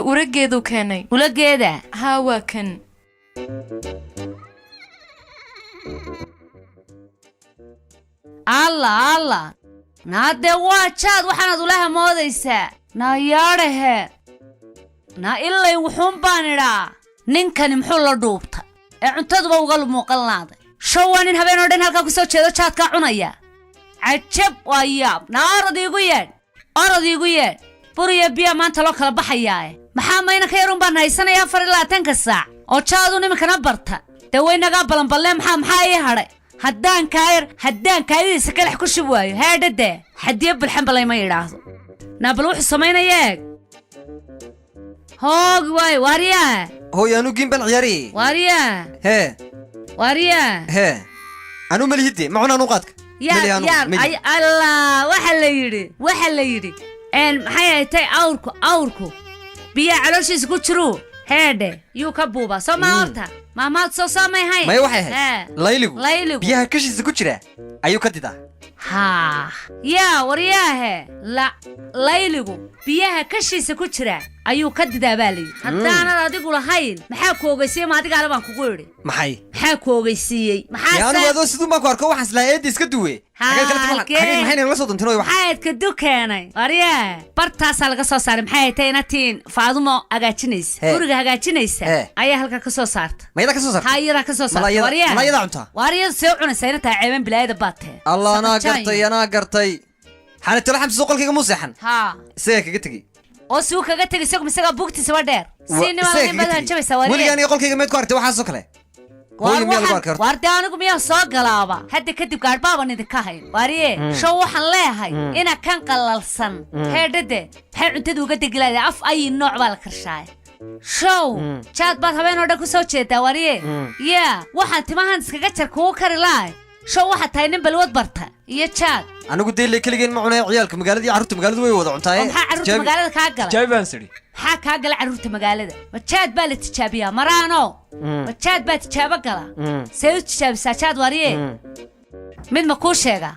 ورقيدو كاني ولقيده هاوا كان الله نادي واتشاد وحنا دولها موديسا نا ياره نا إلا يوحون بانيرا نينكاني محول دوبتا انتدبا وقلب موقلناده شوانين هبين ودين هالكا كسو جيدو جادكا عنايا عجب واياب نا أرضيقو يين بوريا بيا maanta loo kala baxayaa maxaa mayna ka yarun baan haysanaya 24 saac oo jaadu nimankana barta daweynaga balanballe maxaa ay haray haddaan kaayir kalex ku shub waayo haadade xadiye bilxanbalay ma yiraahdo nabal wuxuu sameeyay hoog way wariya hooyanu gimbal ciyaari wariya he anu malihide macuna anu qaadka ya ay allah waxa la yiri maxay ay tay awrku biya calooshiisa ku jiro heede yuu ka buuba soo ma horta maamaad soo saamay hay may waxay hay layligu biyaha kashiisa ku jira ayuu ka didaa ha ya wariyaahe la layligu biyaha kashiisa ku jira ayuu ka didaa baalay haddaanad adigu lahayn maxaa ku ogeysiyay ma adiga baan kugu yiri maxaa ku ogeysiyay yaanu wado sidoo ma ku arko waxaan isla eed iska duwe maxay la soo doontinay waxaad ka dukeenay wariyaa bartaas laga soo saaray maxay tahay inatiin faadumo agaajinaysa guriga agaajinaysa ayaa halka ka soo saarta mayda ka soo saarta hayra ka soo saarta wariyaa soo cunaysa inta ceeban bilaayada baatay allah ana gartay xana tala xamsi qolkayga muuseexan isaga kaga tagay oo suu kaga tagay isaga bugtiisa waa dheer siinima badan jabaysa wariyaa waligaan qolkayga meed ku artay waxa soo kale wardaanigu miyaa soo galaaba hadda kadib gaadhbaaban idinka hayn wariye show waxaan leeyahay ina kan qalalsan heedhade maxay cuntada uga degilaada af ay nooc baa la karshaay show jaad baad habeen oo dhan ku soo jeedaa wariye waxaan timahan iskaga jar kugu kari lahay show waxa tahay nin balwad barta iyo jaad anigu deelay kaligeen ma cunay ciyaalka magaalada iyo carruurta magaalada way wada cuntaayeen maxaa carruurta magaalada ka gala jaabaan siri maxaa ka gala carruurta magaalada ma jaad baa la tijaabiyaa maraano ma jaad baa tijaabo gala say u tijaabisaa jaad wariye mid ma kuu sheega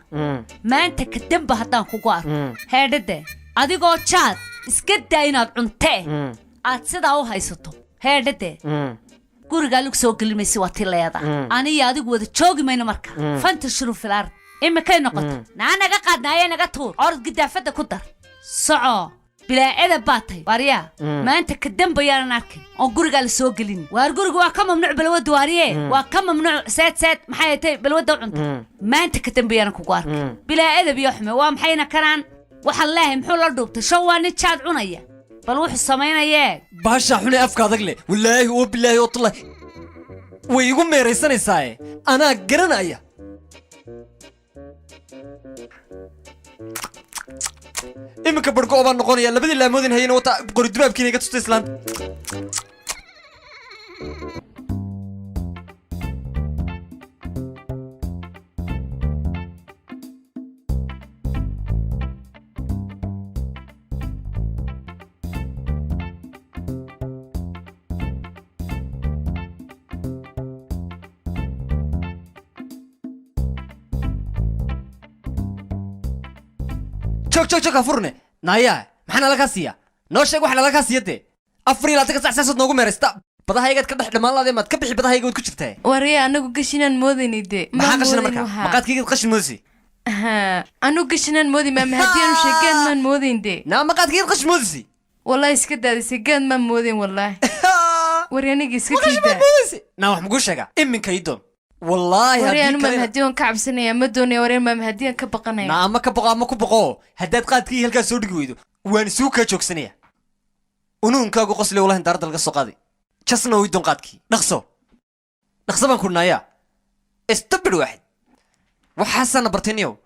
maanta ka damba haddaan kugu arko heedhade adigoo jaad iska daa inaad cuntee aad sidaa u haysato heedhade guriga lug soo gelimaysi waa tileeda aniga adigu wada joogi mayno marka fanta shuru filar imikay noqoto naga qaadnaaye naga tuur orod gidaafada ku dar soco bilaacada baatay wariya maanta ka dambayaan arkin oo guriga la soo gelin waar guriga waa ka mamnuuc balwada wariye waa ka mamnuuc saad maxay tahay balwada cunta maanta ka dambayaan kugu arkin bilaacada biyo xume waa maxayna kanaan waxa leeyahay muxuu la dhuubtay shawaani jaad cunaya bal wuxuu sameeyay baasha xune afka adag leh wallaahi oo bilaahi oo tallaahi way igu meeraysanaysaa ana garanaya imika barko baan noqonaya labadii laamoodin hayna wata qori dubaabkiina iga tustay islaan joog afurne naya maxana la ka siiya noo sheeg waxa la ka siiyade afri la taga saxsaasad noogu meeraysta badahaygaad ka dhex dhamaalaade maad ka bixi badahayga wad ku jirtay wariya anagu gashinan moodinide maxaa qashina marka maqaadkayga qashin moodisi anu gashinan moodi ma mahadiyan sheegeen man moodinde na maqaadkayga qashin moodisi wallahi iska daadisay gaan ma moodin wallahi wariyanigi iska kiida na wax mugu sheega iminka idon والله وريان ما مهديون كعب سنة يا مدوني وريان ما مهديون كبقنا نعم ما كبقى هداد قاد كي هلكا سودق ويدو وان سوكا جوك سنة ونون كاقو قصلي والله انت عرض القصة قادي جسنا ويدون قاد كي نقصو بان كنا يا استبر واحد وحسنا برتنيو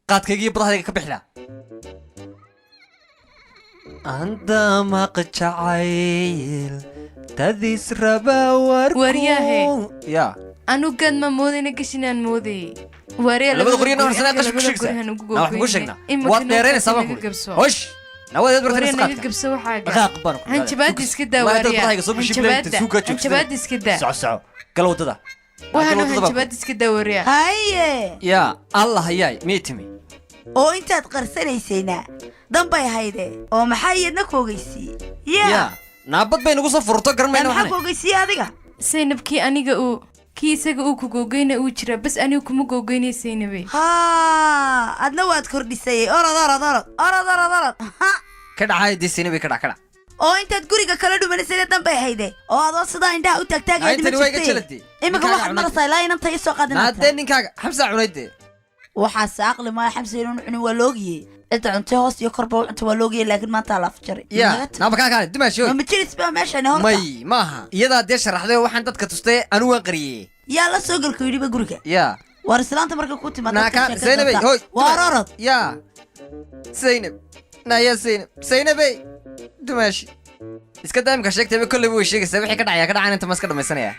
قاد كي بضها كبحلا عندما قتشعيل تذيس ربا ورياه يا أنا كان ما مودي نكشينان مودي وريا لما تقولين أنا سنة قش بشكسة نروح نقولنا واتنيرين سامكم وش نواد برتين وريا نجيب سوا حاجة غاقبر أنت باديس كده وريا أنت باديس كده سع قالوا تدا وهنا أنت باديس كده وريا هاي يا الله هياي ميتمي oo intaad qarsanayseena danbay hayde oo maxay idna koogaysi ya naabad bay nagu soo furto garmayna maxaa ku ogeysiiyay adiga saynabkii aniga uu kii isaga uu ku googeyna uu jira bas anigu kuma googeynay saynabe adna waad kordhisay orod ka dhacay dii saynabe ka dhac oo intaad guriga kala dhumanisay dambay hayde oo adoo sidaa indhaha u taagtaagay imika waxaad marasay laa inanta ii soo qaadin naadee ninkaaga xamsa cunayde waxaas aqli ma xamsa inuu cunin waa loogiyay inta cunto hoos iyo korba cunto waa loogiyay laakiin maanta la afjaray ya naaba kaan dimaasho ma jiris ba meeshan horta may maaha iyada dee sharaxday waxaan dadka tustay anu waan qariyay yaa la soo galku yidhi ba guriga ya war islaanta marka ku timaad naaka Zainab hoy war orod ya Zainab naya Zainab dumaashi iska daamka sheegtay kulli way sheegaysaa wixii ka dhacaya ka dhacaan inta maska dhamaysanaya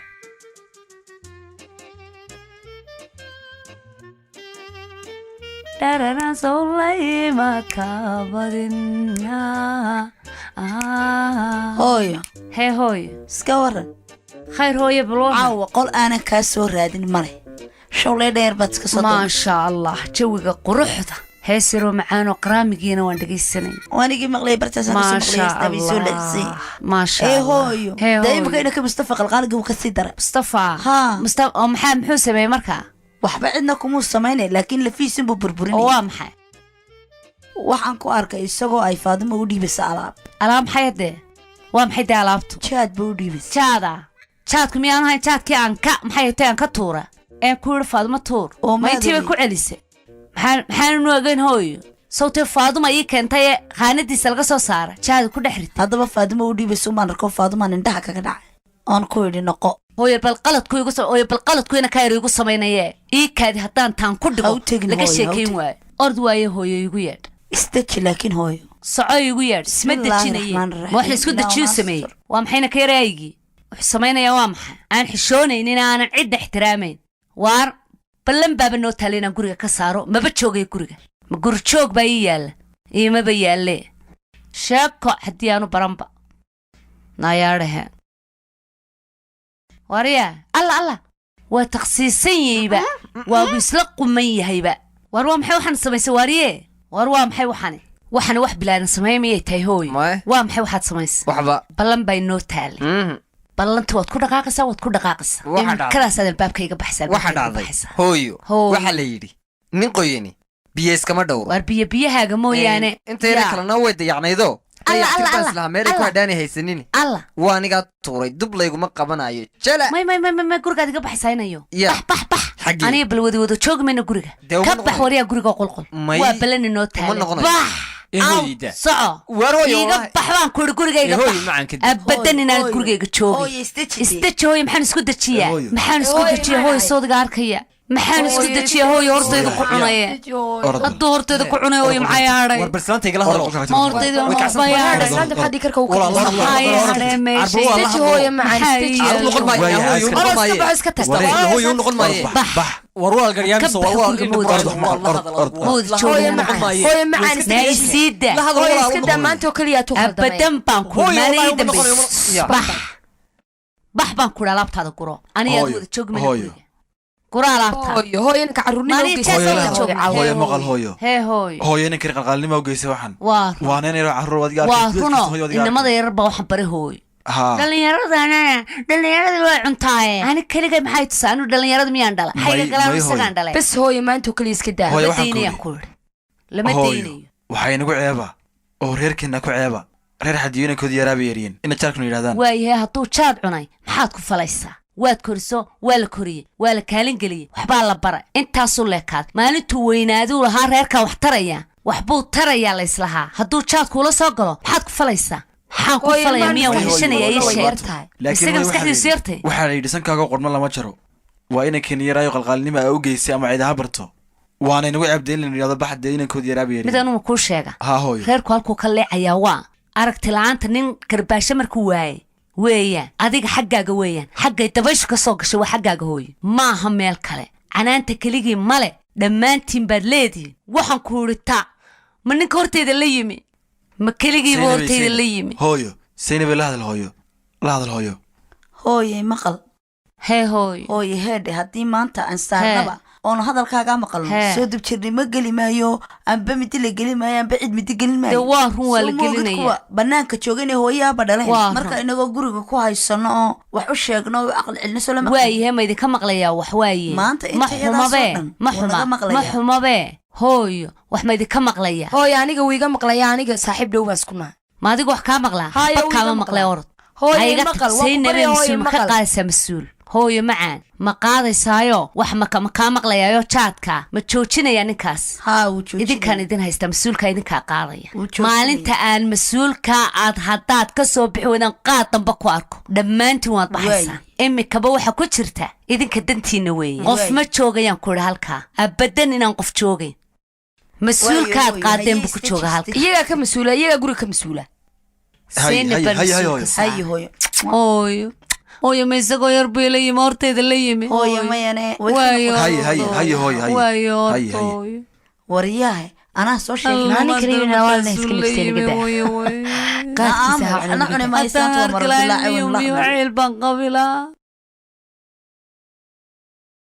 darana solay makabadina hooyo hee hooyo iska waran khayr hooyo baloo caawa qol aanan kaa soo raadin male shawlee dheer baad iska soo maasha allah jawiga quruxda heesiro macaano qaraamigiina waan dhegaysanay waanigii maqlay bartaas aan soo maqlay istabay soo leexsay maasha hooyo dayma kayna ka mustafa qalqaaliga uu ka sii daray mustafa oo maxaa muxuu sameeyay markaa waxba cidna kuma sameynay laakiin lafiisin buu burburinay waa maxay waxaan ku arkay isagoo ay Faadimo u dhiibay alaab maxay hadee waa maxay daa alaabtu jaad buu u dhiibay jaadku miyaan ahayn jaadkii aan ka maxay tahay aan ka tuura ee ku yiri Faadimo tuur ma intii ku celisay maxaan nu ogeyn hooyo sawtay Faadimo ay keentay qaanadiisa laga soo saaray jaad ku dhaxritay haddaba Faadimo u dhiibay sumaan arko Faadimo indhaha kaga dhacay aan ku yiri noqo hooyo bal qaladku ina ka yar igu sameynayee ii kaadi haddaan taan ku dhigo laga sheekayn waayo ord waaye hooyo igu yeedh istaji laakiin hooyo soco igu yeedh isma dejinaye ma wax la isku dejiyo sameeyey waa maxayna ka yaraayigii wuxuu samaynayaa waa maxay aan xishoonaynin aanan cidda ixtiraamayn waar ballan baaba noo taala inaan guriga ka saaro maba joogay guriga ma guri joog baa ii yaalla iimaba yaallee sheeko haddii aanu baranba naayaadhahe warya alla waa takhsiisan yahayba waabu isla quman yahayba war waa maxay waxaan samaysay waariye war waa maxay waxani wax bilaadan sameey miyay tahay hooyo waa maxay waxaad samaysay waxba ballan bay noo taalay ballanta waad ku dhaqaaqaysaa kadaas albaabkayga baxaysaa waxa dhacday hooyo waxa la yidhi nin qoyani biyo iskama dhowro war biyahaaga mooyaane inta yara kalena way dayacnaydo waa anigaa tuuray dub layguma qabanayo may gurigaad iga baxsaynayo bax aniga bal wada joogmayna guriga ka bax waryaa guriga qolqol waa balani noo taala soco iga bax baan ku iri gurigayga bax abadan inaad gurigayga joogin istaji hooyo maxaan isku dejiyaa hooyo soodiga arkaya maxaan isku dejiyaa hooyo hortayda ku cunaye hadduu hortayda ku cunay hooyo maxaa yaadhay war barslaanta igala hadlo ma hortayda waxba yaadhay fadhi karka uu maxaa yaadhay meesha istaji hooyo macaan iska tag hooyo noqon maaye bax war waa garyaamiso war waa hooyo macaan naysida hooyo iska damaanto kaliya tu khaldamay abadan baan ku maanay dambe bax baan ku alaabtaada guro aniga wada joogmayna guriga hooyo ninka carruurnimo hooyo maqal hooyo hee hooyo ninka qalqaalnimo u geysay waxan waa nin yar carruur wadiga waa runo inamada yar baa waxan bari hooyo dhalinyarada way cuntaaye ani kaliga maxay tusaa anu dhalinyarada miyaan dhala xayga galaan isagaan dhalay bas hooyo maanta kaliya iska daa lama daynayo waxay nagu ceeba oo reerkeena ku ceeba reer xadiyooyinkooda yaraaba yariyeen ina jaadkuna yidhahdaan waayahay hadduu jaad cunay maxaad ku falaysaa waad koriso waa la koriyey waa la kaalin geliyey waxbaa la baray intaasuu leekaad maalintuu weynaaduu lahaa reerkaa wax taraya waxbuu tarayaa layslahaa hadduu jaad kuula soo galo maxaad ku falaysaa maxaan ku falaya miyaan waheshanaya ii sheegtahay isaga maskaxdiisu yartay waxaa la yidhi sankaaga qorma lama jaro waa inankeena yaraayo qalqaalnimo aa u geysay ama ciidaha barto waana inagu ceebday in la yidhahdo baxdee inankooda yaraaba yariyeen mid anuma kuu sheega hooyo reerku halkuu ka leecayaa waa aragti la-aanta nin garbaasho markuu waayey weeyaan adiga xaggaaga weeyaan xaggay dabayshu ka soo gashay waa xaggaaga hooyo maaha meel kale canaanta keligii male dhammaantiin baad leedihin waxaan ku idhi taa ma ninka horteyda la yimi ma keligiiba horteyda la yimi hooyo saynabe la hadal hooyo hooyey maqal hee hooyo hooye heedhe haddii maanta aan saarnaba oon hadalkaaga maqalno soo dib jirnay ma geli maayo amba midi la geli maayo amba cid midi gelin maayo waa run waa la gelinaya banaanka joogana hooyaaba dhaleen marka inagoo guriga ku haysano oo wax u sheegno oo aqal cilno soo lama waayahay ma idinka maqlayaa wax waaye ma xumabe hooyo wax ma idinka maqlaya hooyo aniga wiiga maqlaya aniga saaxiib dhow baan isku nahay ma adiga wax kaa maqlaa kaama maqlay orod hooyo maqal waa ka qaadaysaa mas-uul hooyo macaan ma qaadaysaayo wax ma kaa maqlayaayo jaadka ma joojinaya ninkaas idinkaan idin haysta mas-uulka idinkaa qaadaya maalinta aan mas-uulka aad haddaad ka soo bixi weydaan qaad damba ku arko dhammaantiin waad baxaysaa imikaba waxa ku jirta idinka dantiina weeye qof ma joogayaan ku idhi halkaa abadan inaan qof joogayn mas-uulkaad qaadeen buu ku jooga halka iyagaa ka mas-uula iyagaa guriga ka mas-uula hooyo ma isagoo yar buu la yimi horteeda la yimi waryahay anaa soo sheegay ceel baan qabilaa